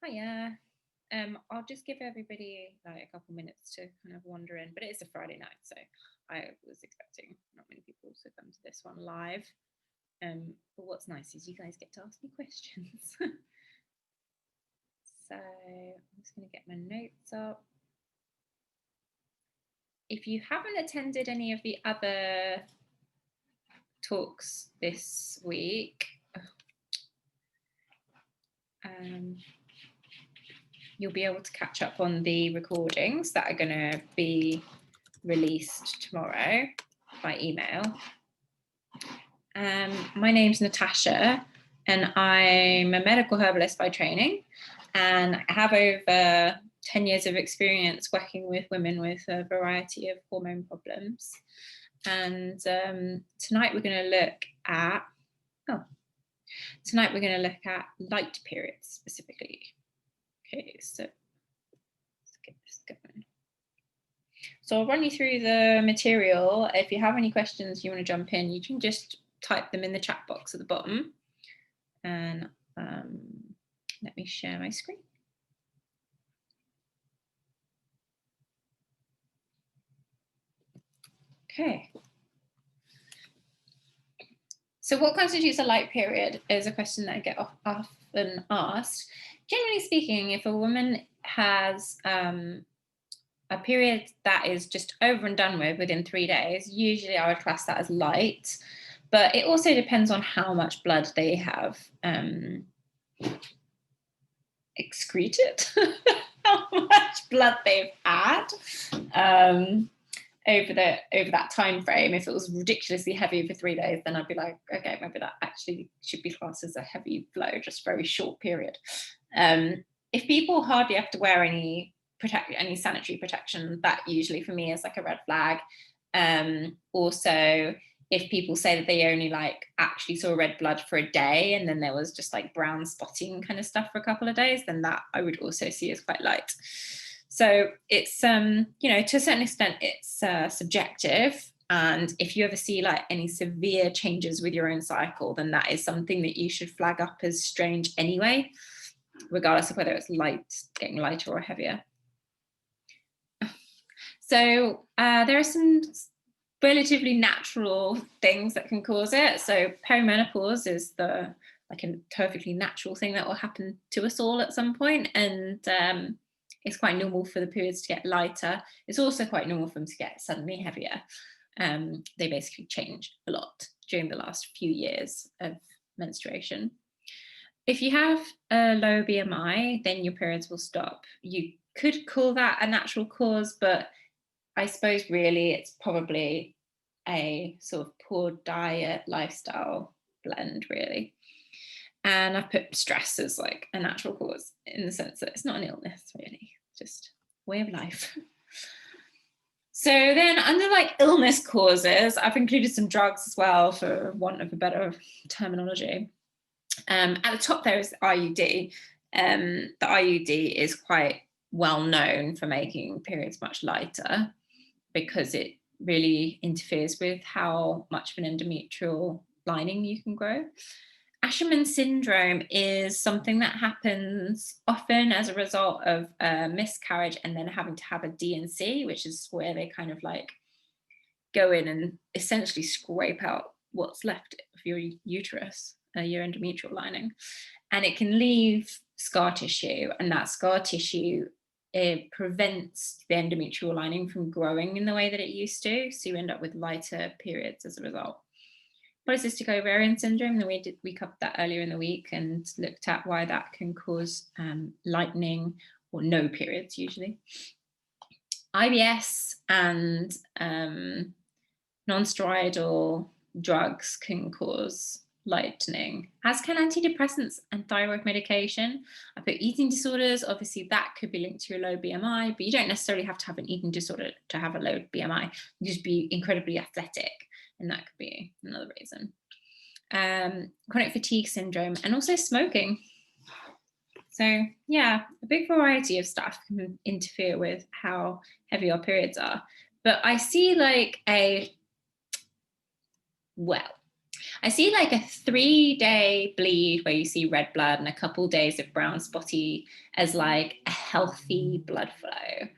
Hiya. I'll just give everybody like a couple minutes to kind of wander in, but it is a Friday night, so I was expecting not many people to come to this one live. But what's nice is you guys get to ask me questions. So I'm just going to get my notes up. If you haven't attended any of the other talks this week, you'll be able to catch up on the recordings that are going to be released tomorrow by email. My name's Natasha, and I'm a medical herbalist by training, and I have over 10 years of experience working with women with a variety of hormone problems. And tonight we're going to look at light periods specifically. Okay, so let's get this going. So I'll run you through the material. If you have any questions you want to jump in, you can just type them in the chat box at the bottom. And let me share my screen. Okay. So what constitutes a light period is a question that I get often asked. Generally speaking, if a woman has a period that is just over and done with within 3 days, usually I would class that as light, but it also depends on how much blood they have excreted, how much blood they've had over that time frame. If it was ridiculously heavy for 3 days, then I'd be like, okay, maybe that actually should be classed as a heavy flow, just very short period. If people hardly have to wear any sanitary protection, that usually for me is like a red flag. Also, if people say that they only like actually saw red blood for a day and then there was just like brown spotting kind of stuff for a couple of days, then that I would also see as quite light. So it's you know, to a certain extent it's subjective, and if you ever see like any severe changes with your own cycle, then that is something that you should flag up as strange anyway, regardless of whether it's getting lighter or heavier. So there are some relatively natural things that can cause it. So perimenopause is like a perfectly natural thing that will happen to us all at some point, and it's quite normal for the periods to get lighter. It's also quite normal for them to get suddenly heavier. They basically change a lot during the last few years of menstruation. If you have a low BMI, then your periods will stop. You could call that a natural cause, but I suppose really it's probably a sort of poor diet, lifestyle blend, really. And I've put stress as like a natural cause in the sense that it's not an illness, really, just way of life. So then under like illness causes, I've included some drugs as well, for want of a better terminology. At the top there is the IUD. The IUD is quite well known for making periods much lighter because it really interferes with how much of an endometrial lining you can grow. Asherman syndrome is something that happens often as a result of a miscarriage and then having to have a D&C, which is where they kind of like go in and essentially scrape out what's left of your uterus, your endometrial lining. And it can leave scar tissue, and that scar tissue, it prevents the endometrial lining from growing in the way that it used to. So you end up with lighter periods as a result. Polycystic ovarian syndrome, we covered that earlier in the week and looked at why that can cause lightening or no periods usually. IBS and non-steroidal drugs can cause lightening, as can antidepressants and thyroid medication. I put eating disorders, obviously that could be linked to your low BMI, but you don't necessarily have to have an eating disorder to have a low BMI. You just be incredibly athletic, and that could be another reason. Chronic fatigue syndrome, and also smoking. So yeah, a big variety of stuff can interfere with how heavy our periods are. But I see like I see like a 3-day bleed where you see red blood and a couple days of brown spotty as like a healthy blood flow.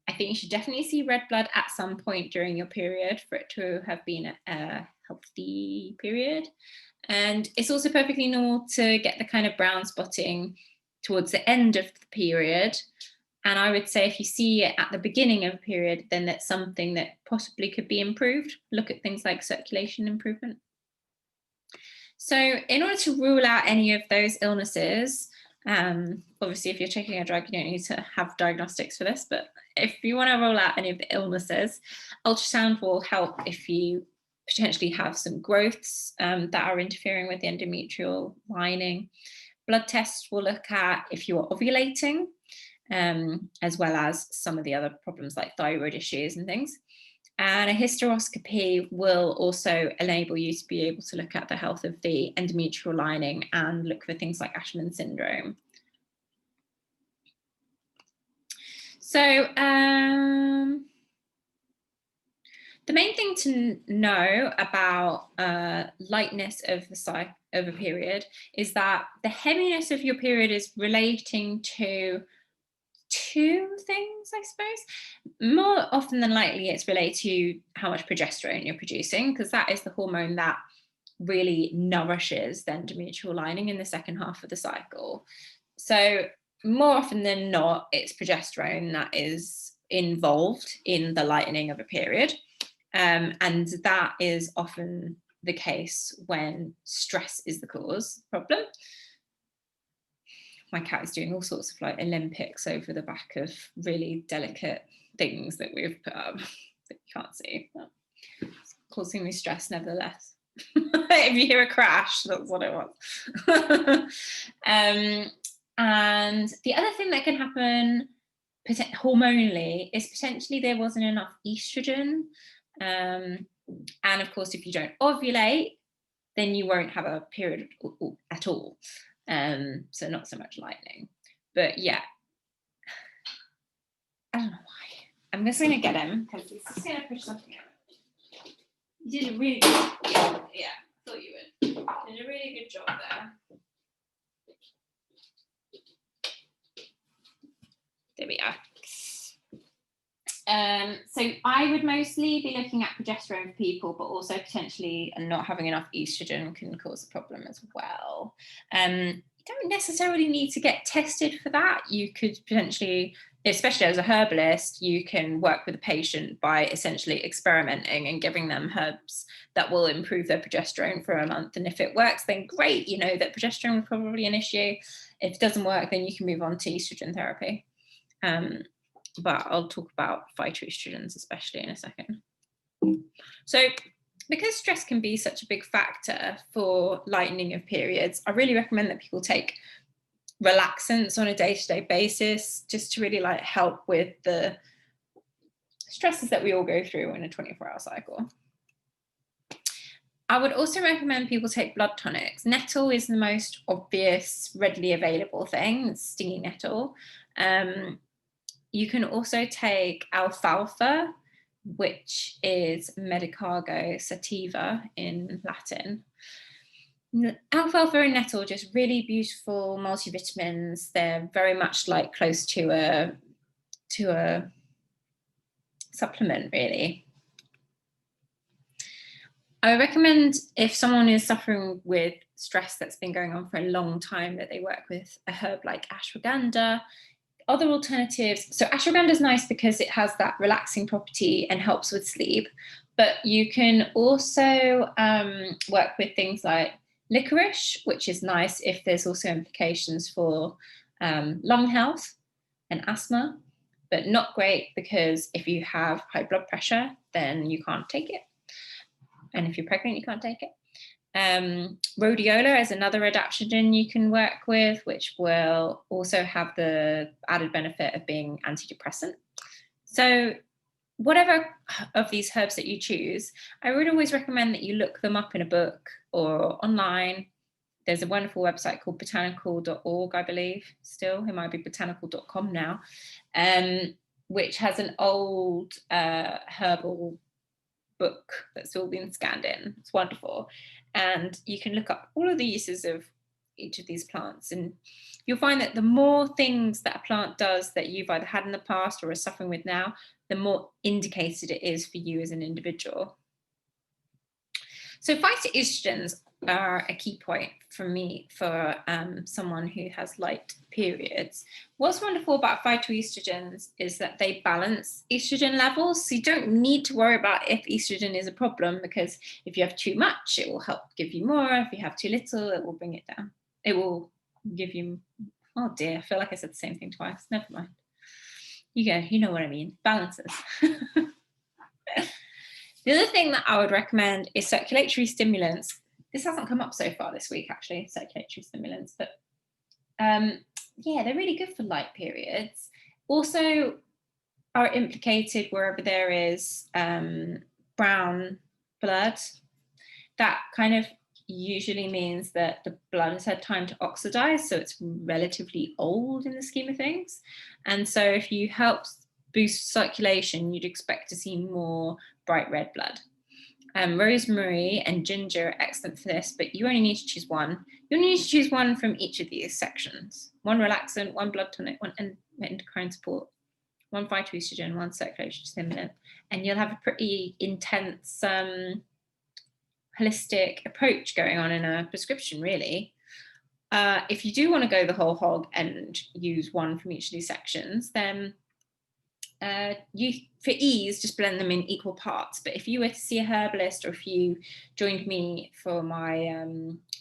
I think you should definitely see red blood at some point during your period for it to have been a healthy period. And it's also perfectly normal to get the kind of brown spotting towards the end of the period. And I would say if you see it at the beginning of a period, then that's something that possibly could be improved. Look at things like circulation improvement. So in order to rule out any of those illnesses, obviously if you're taking a drug, you don't need to have diagnostics for this, but if you want to rule out any of the illnesses, ultrasound will help if you potentially have some growths that are interfering with the endometrial lining. Blood tests will look at if you are ovulating, as well as some of the other problems like thyroid issues and things. And a hysteroscopy will also enable you to be able to look at the health of the endometrial lining and look for things like Asherman syndrome. So the main thing to know about lightness of a period is that the heaviness of your period is relating to two things, I suppose. More often than likely, it's related to how much progesterone you're producing, because that is the hormone that really nourishes the endometrial lining in the second half of the cycle. So more often than not, it's progesterone that is involved in the lightening of a period. And that is often the case when stress is the cause problem. My cat is doing all sorts of like Olympics over the back of really delicate things that we've put up that you can't see. It's causing me stress nevertheless. If you hear a crash, that's what it was. And the other thing that can happen hormonally is potentially there wasn't enough estrogen. And of course, if you don't ovulate, then you won't have a period at all. So not so much lightning. But yeah, I don't know why. I'm just going to get him because he's just going to push something out. You did a really good job. Yeah, I thought you would. You did a really good job there. There we are. So I would mostly be looking at progesterone for people, but also potentially not having enough estrogen can cause a problem as well. You don't necessarily need to get tested for that. You could potentially, especially as a herbalist, you can work with a patient by essentially experimenting and giving them herbs that will improve their progesterone for a month. And if it works, then great, you know that progesterone is probably an issue. If it doesn't work, then you can move on to estrogen therapy. But I'll talk about phytoestrogens especially in a second. So because stress can be such a big factor for lightening of periods, I really recommend that people take relaxants on a day-to-day basis just to really like help with the stresses that we all go through in a 24-hour cycle. I would also recommend people take blood tonics. Nettle is the most obvious, readily available thing. It's stinging nettle. You can also take alfalfa, which is Medicago sativa in Latin. Alfalfa and nettle are just really beautiful multivitamins. They're very much like close to a supplement, really. I recommend if someone is suffering with stress that's been going on for a long time that they work with a herb like ashwagandha. Other alternatives, so ashwagandha is nice because it has that relaxing property and helps with sleep, but you can also work with things like licorice, which is nice if there's also implications for lung health and asthma, but not great because if you have high blood pressure, then you can't take it. And if you're pregnant, you can't take it. Rhodiola is another adaptogen you can work with, which will also have the added benefit of being antidepressant. So whatever of these herbs that you choose, I would always recommend that you look them up in a book or online. There's a wonderful website called botanical.org, I believe, still. It might be botanical.com now, which has an old herbal book that's all been scanned in. It's wonderful. And you can look up all of the uses of each of these plants, and you'll find that the more things that a plant does that you've either had in the past or are suffering with now, the more indicated it is for you as an individual. So phytoestrogens are a key point for me for someone who has light periods. What's wonderful about phytoestrogens is that they balance estrogen levels. So you don't need to worry about if estrogen is a problem, because if you have too much, it will help give you more. If you have too little, it will bring it down. It will give you, oh dear, I feel like I said the same thing twice. Never mind. You know what I mean. Balances. The other thing that I would recommend is circulatory stimulants. This hasn't come up so far this week, actually, circulatory stimulants, but yeah, they're really good for light periods. Also are implicated wherever there is brown blood. That kind of usually means that the blood has had time to oxidize, so it's relatively old in the scheme of things. And so if you help boost circulation, you'd expect to see more bright red blood. Rosemary and ginger are excellent for this, but you only need to choose one. You only need to choose one from each of these sections. One relaxant, one blood tonic, one endocrine support, one phytoestrogen, one circulatory stimulant, and you'll have a pretty intense holistic approach going on in a prescription, really. If you do want to go the whole hog and use one from each of these sections, then you, for ease, just blend them in equal parts. But if you were to see a herbalist, or if you joined me for my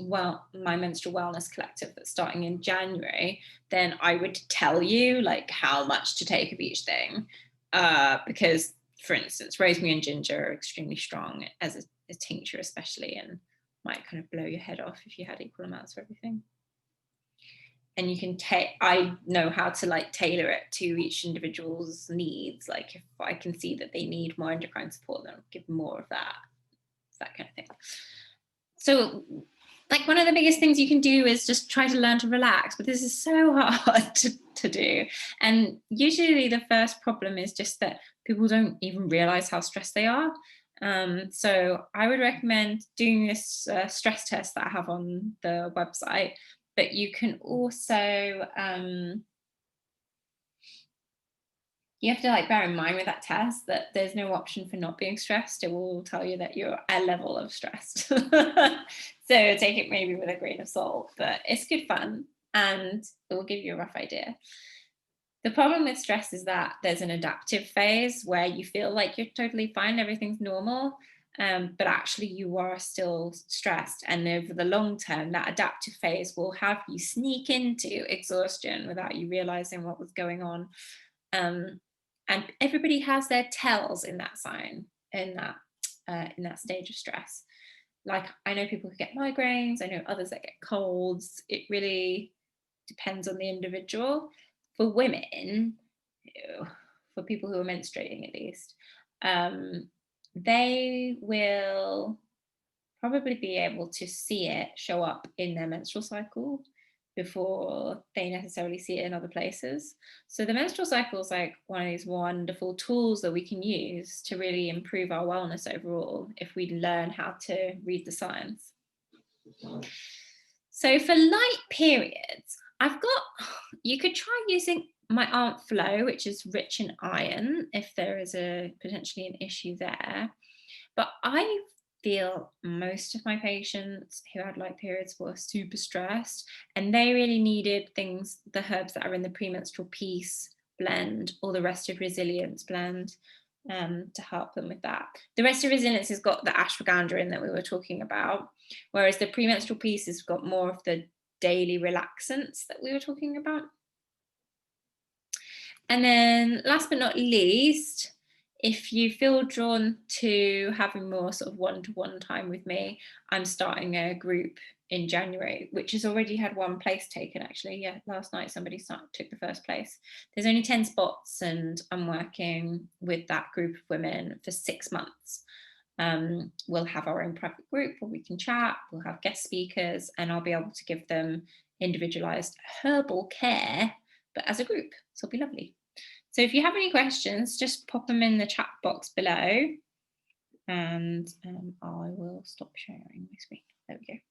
my menstrual wellness collective that's starting in January, then I would tell you like how much to take of each thing, because, for instance, rosemary and ginger are extremely strong as a tincture, especially, and might kind of blow your head off if you had equal amounts of everything. And you can I know how to like tailor it to each individual's needs. Like if I can see that they need more endocrine support, then I'll give more of that kind of thing. So like one of the biggest things you can do is just try to learn to relax, but this is so hard to do. And usually the first problem is just that people don't even realize how stressed they are. So I would recommend doing this stress test that I have on the website. But you can also, you have to like bear in mind with that test that there's no option for not being stressed. It will tell you that you're a level of stressed. So take it maybe with a grain of salt, but it's good fun and it will give you a rough idea. The problem with stress is that there's an adaptive phase where you feel like you're totally fine, everything's normal. But actually you are still stressed, and over the long term that adaptive phase will have you sneak into exhaustion without you realizing what was going on, and everybody has their tells in that sign, in that stage of stress. Like I know people who get migraines, I know others that get colds. It really depends on the individual. For women, for people who are menstruating at least, they will probably be able to see it show up in their menstrual cycle before they necessarily see it in other places. So the menstrual cycle is like one of these wonderful tools that we can use to really improve our wellness overall if we learn how to read the signs. So for light periods, you could try using my Aunt Flo, which is rich in iron, if there is potentially an issue there. But I feel most of my patients who had light periods were super stressed, and they really needed the herbs that are in the premenstrual peace blend or the rest of resilience blend to help them with that. The rest of resilience has got the ashwagandha in that we were talking about, whereas the premenstrual peace has got more of the daily relaxants that we were talking about. And then last but not least, if you feel drawn to having more sort of one-to-one time with me, I'm starting a group in January, which has already had one place taken, actually. Yeah, last night somebody took the first place. There's only 10 spots, and I'm working with that group of women for 6 months. We'll have our own private group where we can chat, we'll have guest speakers, and I'll be able to give them individualized herbal care, but as a group, so it'll be lovely. So if you have any questions, just pop them in the chat box below. and I will stop sharing my screen. There we go.